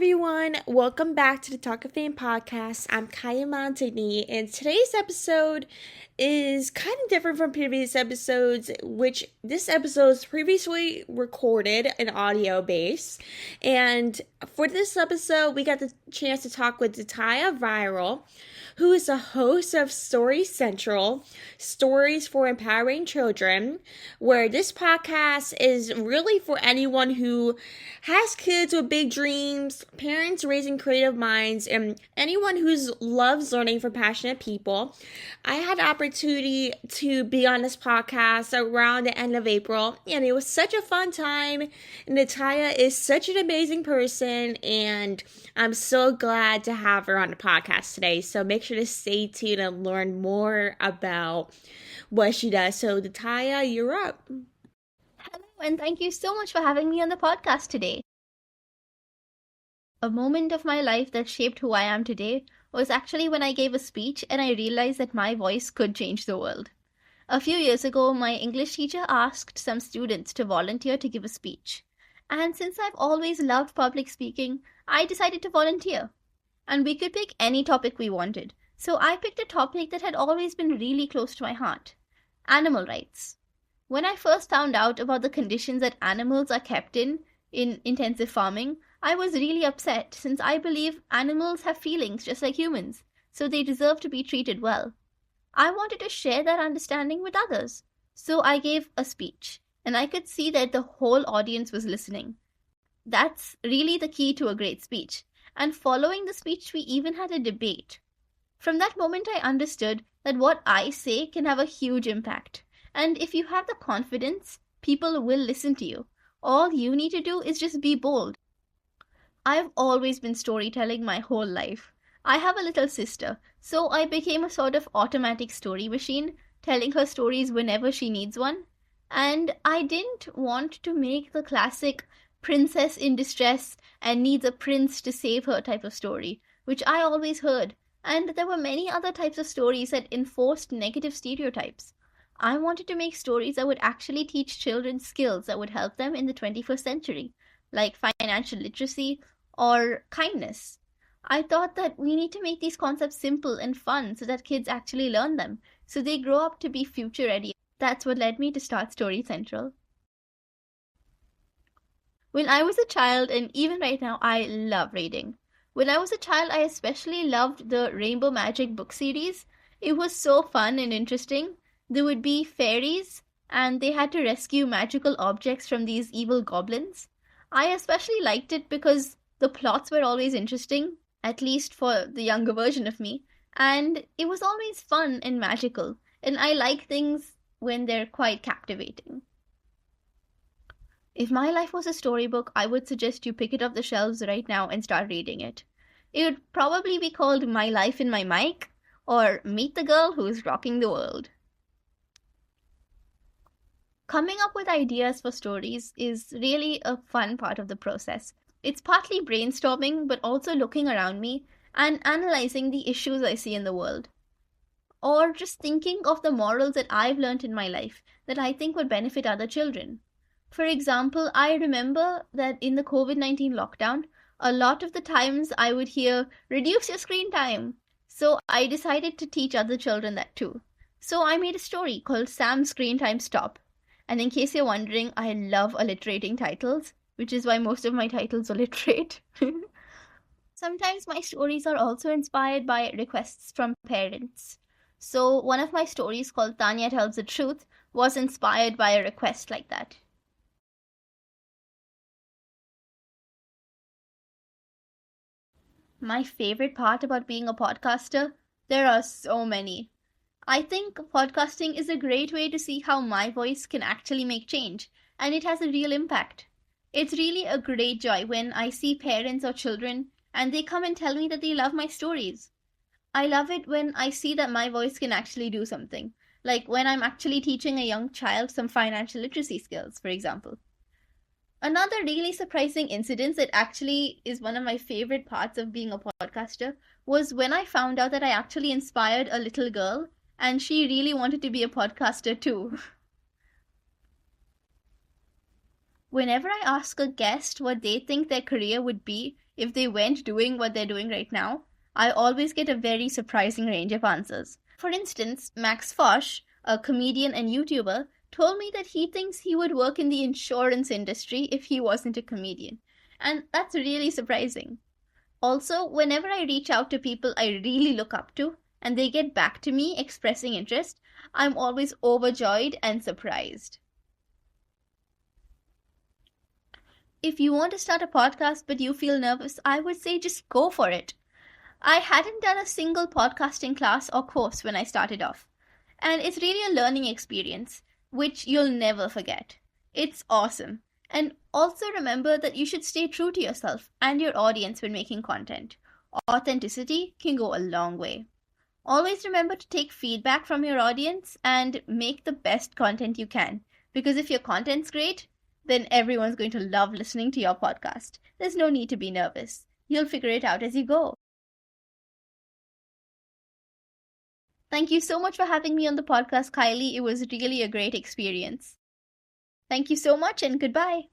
everyone. Welcome back to the Talk of Fame podcast. I'm Kylie Montagny, and today's episode is kind of different from previous episodes, which this episode is previously recorded in audio base. And for this episode, we got the chance to talk with Ditya Viral, who is the host of Story Central, Stories for Empowering Children, where this podcast is really for anyone who has kids with big dreams, parents raising creative minds, and anyone who loves learning from passionate people. I had the opportunity to be on this podcast around the end of April, and it was such a fun time. Ditya is such an amazing person, and I'm so glad to have her on the podcast today. So make sure to stay tuned and learn more about what she does. So Ditya, you're up. Hello, and thank you so much for having me on the podcast today. A moment of my life that shaped who I am today was actually when I gave a speech and I realized that my voice could change the world. A few years ago, my English teacher asked some students to volunteer to give a speech. And since I've always loved public speaking, I decided to volunteer. And we could pick any topic we wanted. So I picked a topic that had always been really close to my heart: animal rights. When I first found out about the conditions that animals are kept in intensive farming, I was really upset since I believe animals have feelings just like humans, so they deserve to be treated well. I wanted to share that understanding with others. So I gave a speech, and I could see that the whole audience was listening. That's really the key to a great speech. And following the speech, we even had a debate. From that moment, I understood that what I say can have a huge impact. And if you have the confidence, people will listen to you. All you need to do is just be bold. I've always been storytelling my whole life. I have a little sister, so I became a sort of automatic story machine, telling her stories whenever she needs one. And I didn't want to make the classic princess in distress and needs a prince to save her type of story, which I always heard. And there were many other types of stories that enforced negative stereotypes. I wanted to make stories that would actually teach children skills that would help them in the 21st century, like financial literacy or kindness. I thought that we need to make these concepts simple and fun so that kids actually learn them, so they grow up to be future ready. That's what led me to start Story Central. When I was a child, and even right now, I love reading. When I was a child, I especially loved the Rainbow Magic book series. It was so fun and interesting. There would be fairies, and they had to rescue magical objects from these evil goblins. I especially liked it because the plots were always interesting, at least for the younger version of me, and it was always fun and magical, and I like things when they're quite captivating. If my life was a storybook, I would suggest you pick it off the shelves right now and start reading it. It would probably be called My Life in My Mic, or Meet the Girl Who's Rocking the World. Coming up with ideas for stories is really a fun part of the process. It's partly brainstorming, but also looking around me and analyzing the issues I see in the world. Or just thinking of the morals that I've learned in my life that I think would benefit other children. For example, I remember that in the COVID-19 lockdown, a lot of the times I would hear, "Reduce your screen time." So I decided to teach other children that too. So I made a story called Sam's Screen Time Stop. And in case you're wondering, I love alliterating titles, which is why most of my titles alliterate. Sometimes my stories are also inspired by requests from parents. So one of my stories called Tanya Tells the Truth was inspired by a request like that. My favorite part about being a podcaster? There are so many. I think podcasting is a great way to see how my voice can actually make change, and it has a real impact. It's really a great joy when I see parents or children and they come and tell me that they love my stories. I love it when I see that my voice can actually do something, like when I'm actually teaching a young child some financial literacy skills, for example. Another really surprising incident that actually is one of my favorite parts of being a podcaster was when I found out that I actually inspired a little girl and she really wanted to be a podcaster too. Whenever I ask a guest what they think their career would be, if they went doing what they're doing right now, I always get a very surprising range of answers. For instance, Max Fosh, a comedian and YouTuber, told me that he thinks he would work in the insurance industry if he wasn't a comedian. And that's really surprising. Also, whenever I reach out to people I really look up to and they get back to me expressing interest, I'm always overjoyed and surprised. If you want to start a podcast but you feel nervous, I would say just go for it. I hadn't done a single podcasting class or course when I started off, and it's really a learning experience, which you'll never forget. It's awesome. And also remember that you should stay true to yourself and your audience when making content. Authenticity can go a long way. Always remember to take feedback from your audience and make the best content you can. Because if your content's great, then everyone's going to love listening to your podcast. There's no need to be nervous. You'll figure it out as you go. Thank you so much for having me on the podcast, Kylie. It was really a great experience. Thank you so much and goodbye.